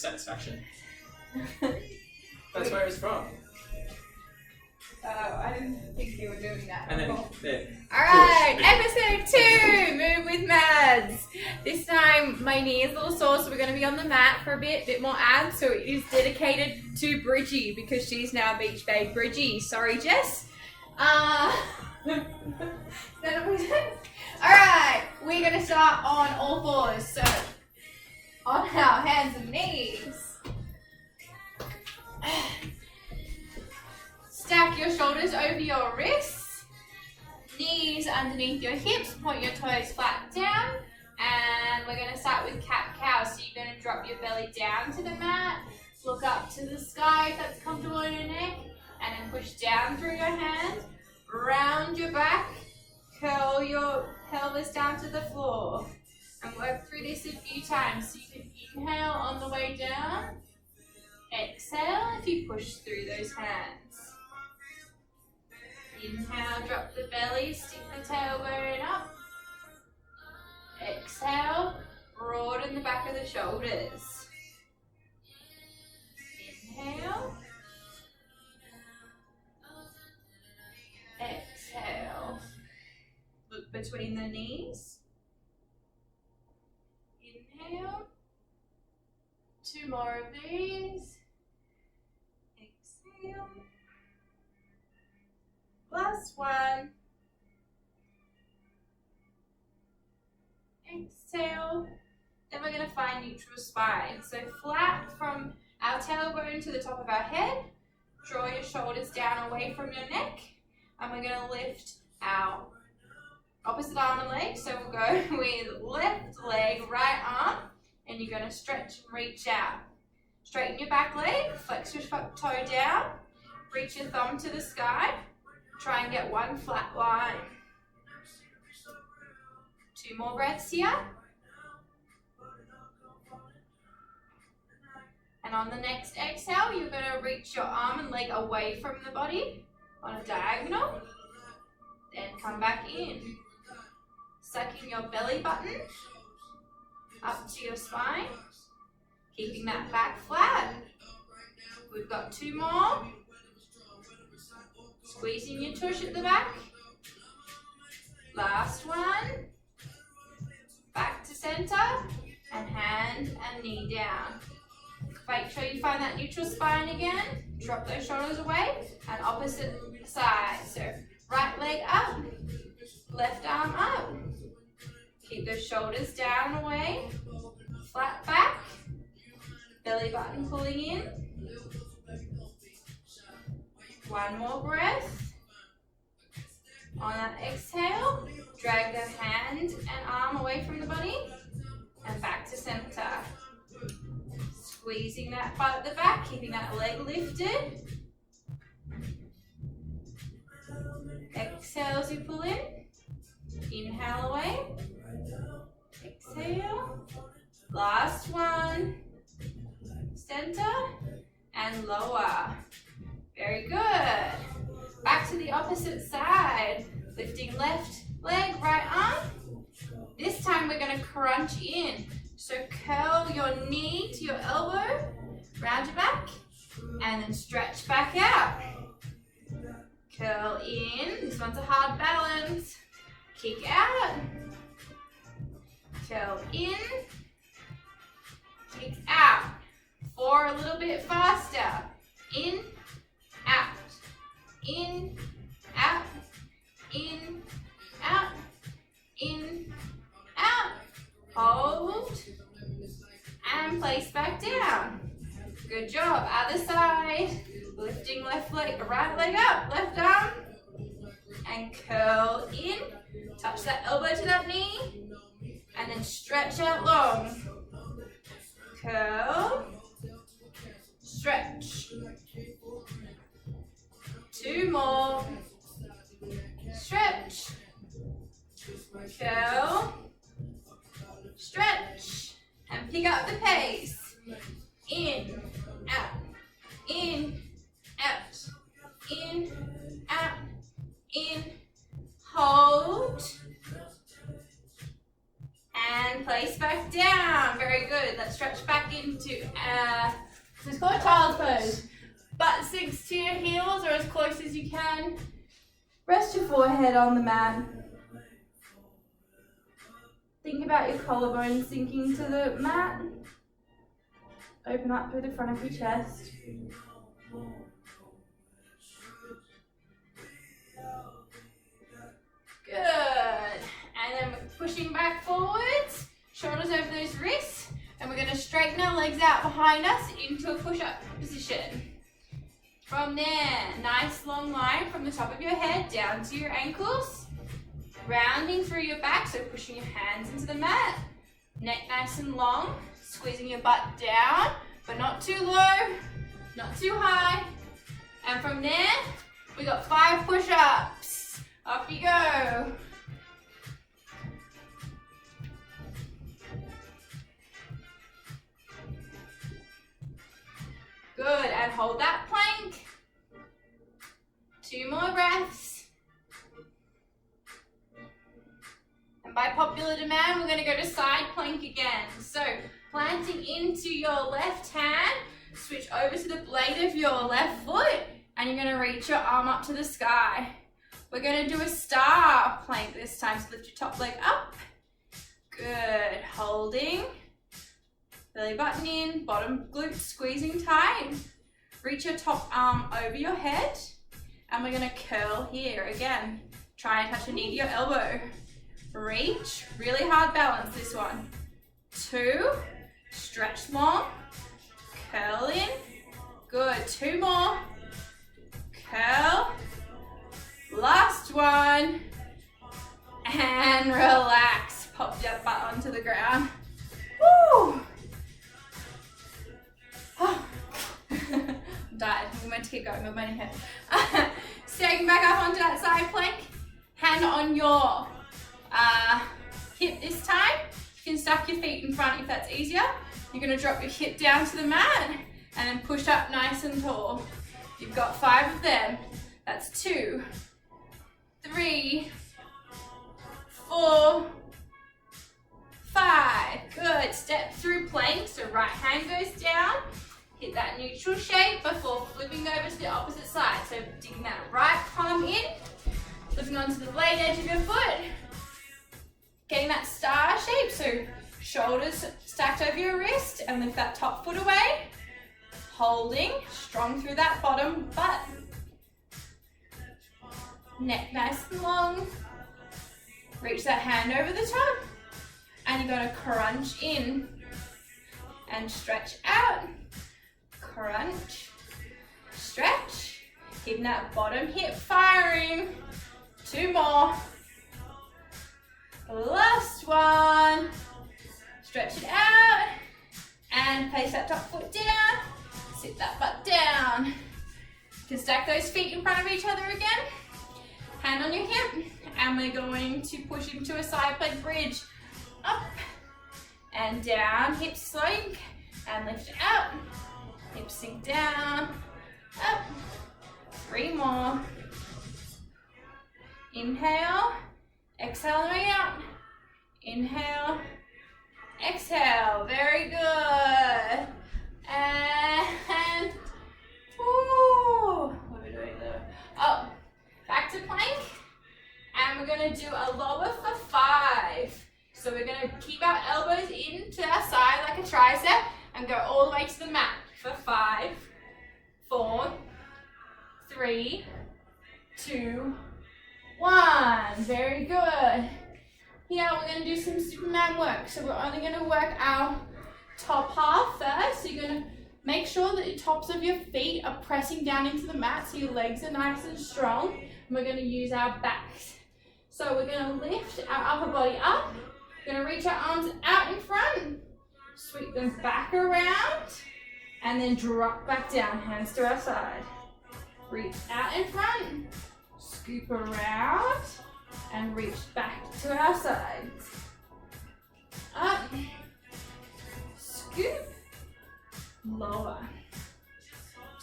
satisfaction. That's where it's from. Oh, I didn't think you were doing that. And then Alright, episode 2, Move with Mads. This time my knee is a little sore, so we're going to be on the mat for a bit more abs. So it is dedicated to Bridgy because she's now beach babe Bridgy. Sorry, Jess. Alright, we're going to start on all fours. So on our hands and knees. Stack your shoulders over your wrists, knees underneath your hips, point your toes flat down, and we're going to start with cat-cow. So you're going to drop your belly down to the mat, look up to the sky if that's comfortable in your neck, and then push down through your hands, round your back, curl your pelvis down to the floor, and work through this a few times. So you can inhale on the way down, exhale if you push through those hands. Inhale, drop the belly, stick the tailbone up. Exhale, broaden the back of the shoulders. Inhale. Exhale. Look between the knees. Inhale. 2 more of these. Exhale. Last one. Exhale. Then we're going to find neutral spine. So flat from our tailbone to the top of our head. Draw your shoulders down away from your neck. And we're going to lift our opposite arm and leg. So we'll go with left leg, right arm. And you're going to stretch and reach out. Straighten your back leg. Flex your toe down. Reach your thumb to the sky. Try and get one flat line. 2 more breaths here. And on the next exhale, you're going to reach your arm and leg away from the body on a diagonal. Then come back in. Sucking your belly button up to your spine. Keeping that back flat. We've got 2 more. Squeezing your tush at the back. Last one. Back to center. And hand and knee down. Make sure you find that neutral spine again. Drop those shoulders away. And opposite side. So right leg up. Left arm up. Keep those shoulders down and away. Flat back. Belly button pulling in. 1 more breath. On that exhale, drag the hand and arm away from the body and back to center. Squeezing that butt at the back, keeping that leg lifted. Exhale as you pull in. Inhale away. Exhale. Last one. Center and lower. Very good. Back to the opposite side. Lifting left leg, right arm. This time we're going to crunch in. So curl your knee to your elbow, round your back, and then stretch back out. Curl in. This one's a hard balance. Kick out. Curl in. Kick out. 4 a little bit faster. In, out, in, out, in, out, in, out. Hold and place back down. Good job. Other side. Lifting left leg, right leg up, left arm, and curl in. Touch that elbow to that knee, and then stretch out long. Curl. Stretch. 2 more. Stretch. Curl. Stretch. And pick up the pace. In, out, in, out, in, out, in, hold, and place Face back down. Very good. Let's stretch back into it's called child's pose. Butt sinks to your heels or as close as you can. Rest your forehead on the mat. Think about your collarbone sinking to the mat. Open up through the front of your chest. Good. And then we're pushing back forwards, shoulders over those wrists, and we're going to straighten our legs out behind us into a push-up position. From there, nice long line from the top of your head down to your ankles, rounding through your back, so pushing your hands into the mat, neck nice and long, squeezing your butt down, but not too low, not too high. And from there, we got 5 push-ups. Off you go. Good, and hold that plank. 2 more breaths. And by popular demand, we're going to go to side plank again. So, planting into your left hand, switch over to the blade of your left foot, and you're going to reach your arm up to the sky. We're going to do a star plank this time, so lift your top leg up. Good, holding. Belly button in, bottom glute squeezing tight. Reach your top arm over your head, and we're going to curl here again. Try and touch a knee to your elbow. Reach, really hard balance this one. 2, stretch long, curl in. Good, 2 more. Curl. Last one. And relax. Pop your butt onto the ground. Woo! Oh. I'm tired. I'm going to keep going with my head. Staying back up onto that side plank. Hand on your hip this time. You can stack your feet in front if that's easier. You're going to drop your hip down to the mat and then push up nice and tall. You've got 5 of them. That's 2, 3, 4, 5. Good. Step through plank. So right hand goes down. Hit that neutral shape before flipping over to the opposite side. So digging that right palm in. Flipping onto the blade edge of your foot. Getting that star shape. So shoulders stacked over your wrist and lift that top foot away. Holding. Strong through that bottom butt. Neck nice and long. Reach that hand over the top. And you're going to crunch in and stretch out. Crunch, stretch. Keeping that bottom hip firing. 2 more. Last one. Stretch it out. And place that top foot down. Sit that butt down. You can stack those feet in front of each other again. Hand on your hip, and we're going to push into a side plank bridge. Up and down, hips sink and lift out. Hips sink down, up. 3 more. Inhale, exhale and out. Inhale, exhale. Very good. And woo. What are we doing there? Oh. Back to plank, and we're going to do a lower for 5. So we're going to keep our elbows in to our side like a tricep and go all the way to the mat for 5, 4, 3, 2, 1. Very good. Here we're going to do some Superman work. So we're only going to work our top half first. So you're going to make sure that the tops of your feet are pressing down into the mat so your legs are nice and strong. We're going to use our backs. So we're going to lift our upper body up. We're going to reach our arms out in front. Sweep them back around. And then drop back down. Hands to our side. Reach out in front. Scoop around. And reach back to our sides. Up. Scoop. Lower.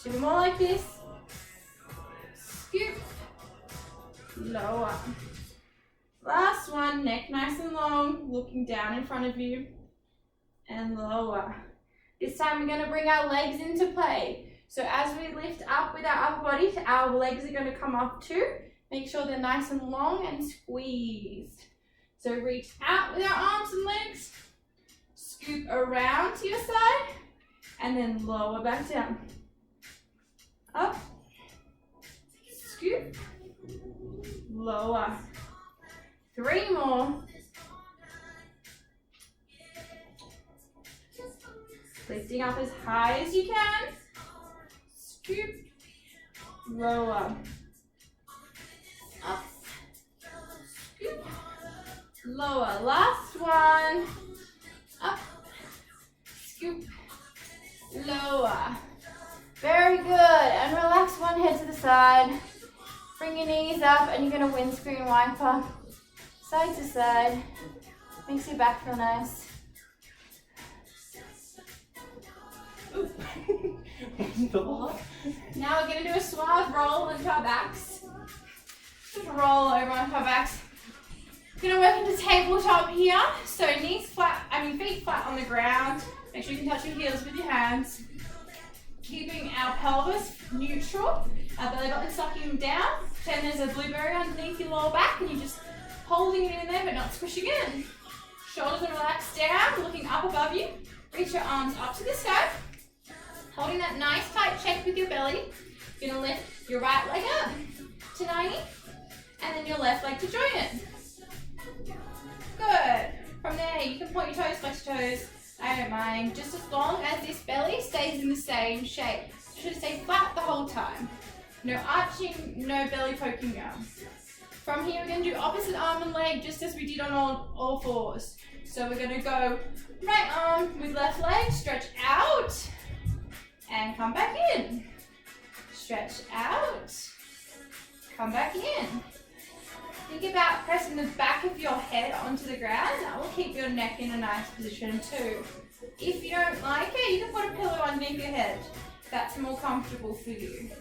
2 more like this. Scoop. Lower. Last last one, neck nice and long, looking down in front of you, and lower. This time we're going to bring our legs into play. So as we lift up with our upper body, our legs are going to come up too. Make sure they're nice and long and squeezed. So reach out with our arms and legs, scoop around to your side, and then lower back down. Up, scoop, lower. 3 more. Lifting up as high as you can. Scoop, lower. Up, scoop, lower. Last one. Up, scoop, lower. Very good. And relax one head to the side. Bring your knees up and you're going to windscreen wiper. Side to side. Makes your back feel nice. Now we're going to do a suave roll into our backs. Just roll over onto our backs. We're going to work into tabletop here. So feet flat on the ground. Make sure you can touch your heels with your hands. Keeping our pelvis neutral. Our belly button sucking down. Pretend there's a blueberry underneath your lower back and you're just holding it in there but not squishing it. Shoulders are relaxed down, looking up above you. Reach your arms up to the sky. Holding that nice tight check with your belly. You're going to lift your right leg up to 90 and then your left leg to join it. Good. From there you can point your toes, flex your toes. I don't mind, just as long as this belly stays in the same shape. It should stay flat the whole time. No arching, no belly poking down. From here, we're going to do opposite arm and leg, just as we did on all fours. So we're going to go right arm with left leg, stretch out, and come back in. Stretch out, come back in. Think about pressing the back of your head onto the ground. That will keep your neck in a nice position too. If you don't like it, you can put a pillow underneath your head. That's more comfortable for you.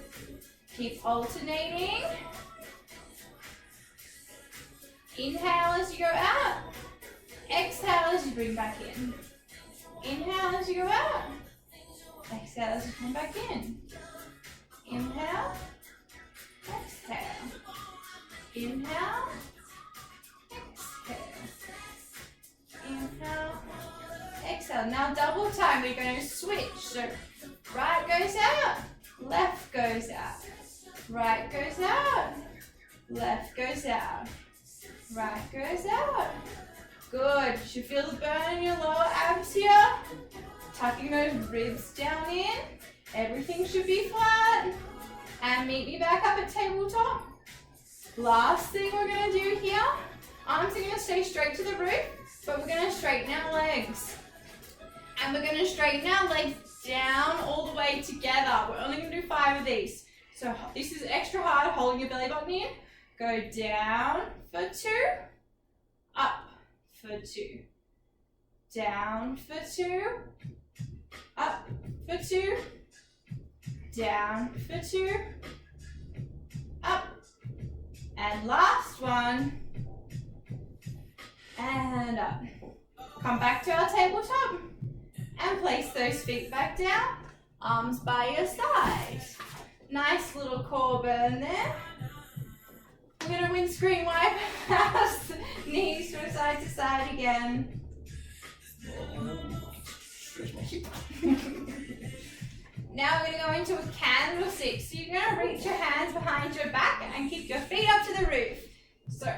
Keep alternating. Inhale as you go out. Exhale as you bring back in. Inhale as you go out. Exhale as you come back in. Inhale. Exhale. Inhale. Exhale. Inhale. Exhale. Now double time. We're going to switch. So right goes out. Left goes out. Right goes out. Left goes out. Right goes out. Good. You should feel the burn in your lower abs here. Tucking those ribs down in. Everything should be flat. And meet me back up at tabletop. Last thing we're going to do here. Arms are going to stay straight to the roof, but we're going to straighten our legs. And we're going to straighten our legs down all the way together. We're only going to do 5 of these. So this is extra hard, holding your belly button in. Go down for 2, up for 2, down for 2, up for 2, down for 2, up, and last one, and up. Come back to our tabletop and place those feet back down, arms by your side. Nice little core burn there. I'm going to windscreen wipe our knees from side to side again. Now we're going to go into a candlestick. So you're going to reach your hands behind your back and keep your feet up to the roof. So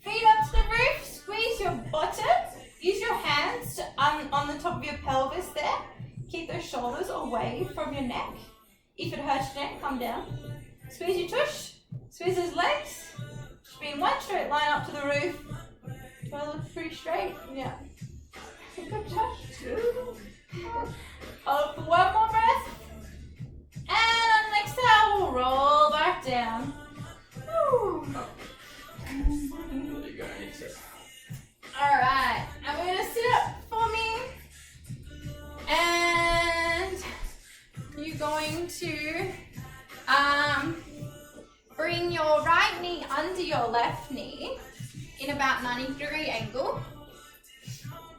feet up to the roof, squeeze your bottom. Use your hands to on the top of your pelvis there. Keep those shoulders away from your neck. If it hurts your neck, come down. Squeeze your tush. Squeeze those legs. Should be in one straight line up to the roof. Do I look pretty straight? Yeah. Good touch. 2. Hold for 1 more breath. And on the exhale, we'll roll back down. Alright, and we're going to sit up for me. And you're going to bring your right knee under your left knee. in about 90-degree angle.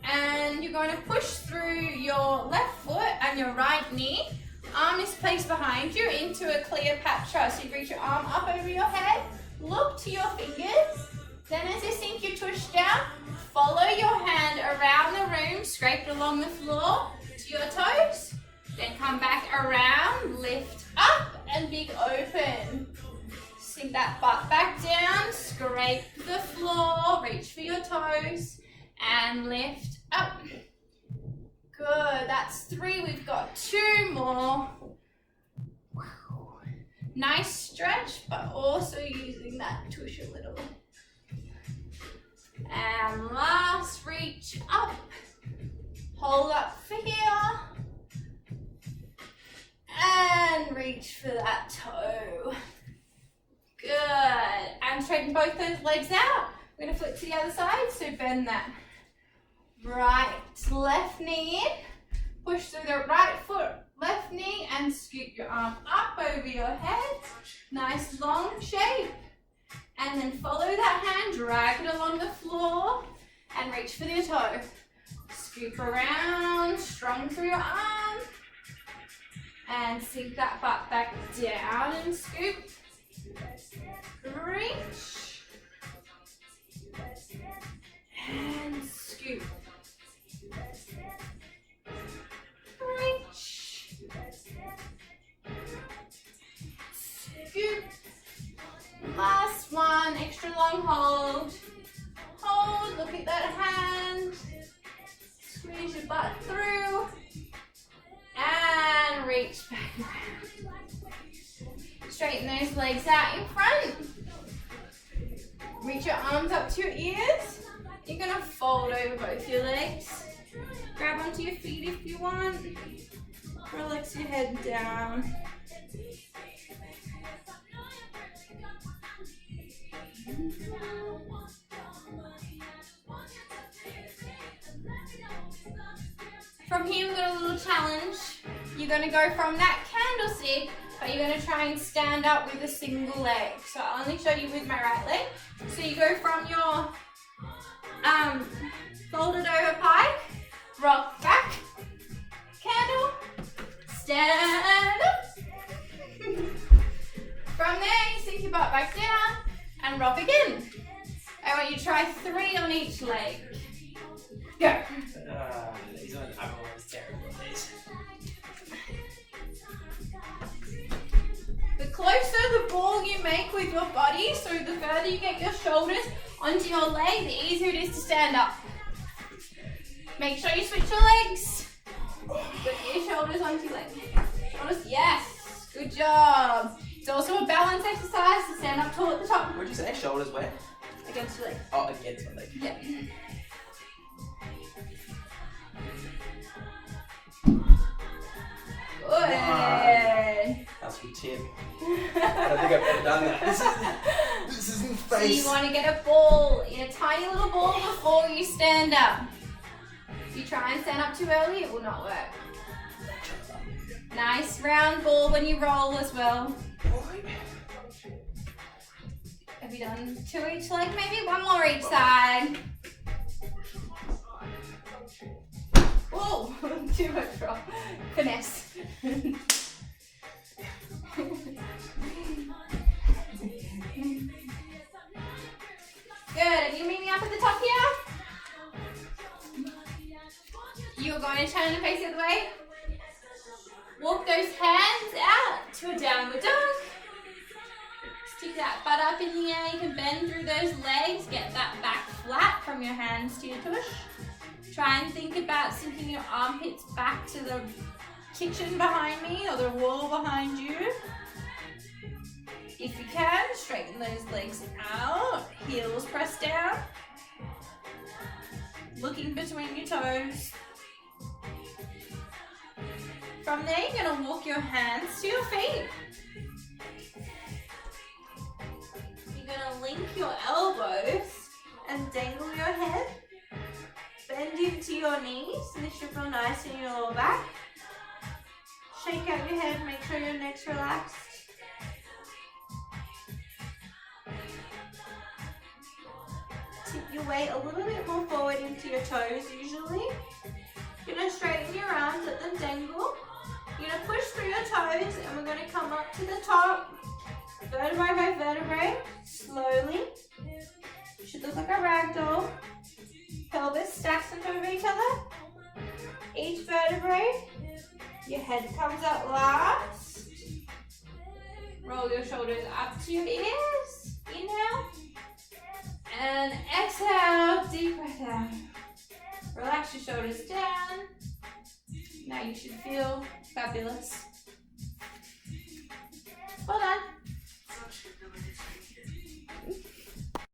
And you're going to push through your left foot and your right knee. Arm is placed behind you into a Cleopatra. So you reach your arm up over your head, look to your fingers. Then as you sink your tush down, follow your hand around the room, scrape along the floor to your toes. Then come back around, lift up and big open. Sink that butt back down, scrape the floor, reach for your toes and lift up. Good, that's 3. We've got 2 more. Nice stretch, but also using that tush a little. And last, reach up. Hold up for here. And reach for that toe. Good. And straighten both those legs out. We're going to flip to the other side, so bend that right left knee in. Push through the right foot, left knee, and scoop your arm up over your head. Nice long shape. And then follow that hand, drag it along the floor, and reach for your toe. Scoop around, strong through your arm. And sink that butt back down and scoop. Reach. And scoop. Reach. Scoop. Last one, extra long hold. Hold, look at that hand. Squeeze your butt through. And reach back around. Straighten those legs out in front. Reach your arms up to your ears. You're going to fold over both your legs. Grab onto your feet if you want. Relax your head down. From here we've got a little challenge. You're going to go from that candlestick, but you're going to try and stand up with a single leg. So I'll only show you with my right leg. So you go from your folded over pike, rock back, candle, stand up. From there you sink your butt back down and rock again. I want you to try 3 on each leg. Go. These ones I'm always terrible at these. The closer the ball you make with your body, so the further you get your shoulders onto your leg, the easier it is to stand up. Make sure you switch your legs. Get your shoulders onto your leg. Yes, good job. It's also a balance exercise to stand up tall at the top. What'd you say? Shoulders where? Against your leg. Oh, against my leg. Yeah. Good. That's a good tip. I don't think I've ever done that. This is in So face. you want to get a ball, in a tiny little ball before you stand up. If you try and stand up too early, it will not work. Nice round ball when you roll as well. Have you done 2 each leg? Maybe 1 more each side. Oh, too much roll. Finesse. Good, and you meet me up at the top here? You're going to turn and face the other way. Walk those hands out to a downward dog. Stick that butt up in the air. You can bend through those legs. Get that back flat from your hands to your tush. Try and think about sinking your armpits back to the kitchen behind me or the wall behind you. If you can, straighten those legs out. Heels pressed down. Looking between your toes. From there, you're going to walk your hands to your feet. You're going to link your elbows and dangle your head. Bend into your knees. This should feel nice in your lower back. Shake out your head, make sure your neck's relaxed. Tip your weight a little bit more forward into your toes usually. You're going to straighten your arms, let them dangle. You're going to push through your toes and we're going to come up to the top, vertebrae by vertebrae, slowly. Should look like a rag doll. Pelvis stacks on top of each other. Each vertebrae. Your head comes up last. Roll your shoulders up to your ears. Inhale. And exhale. Deep breath out. Relax your shoulders down. Now you should feel fabulous. Well done.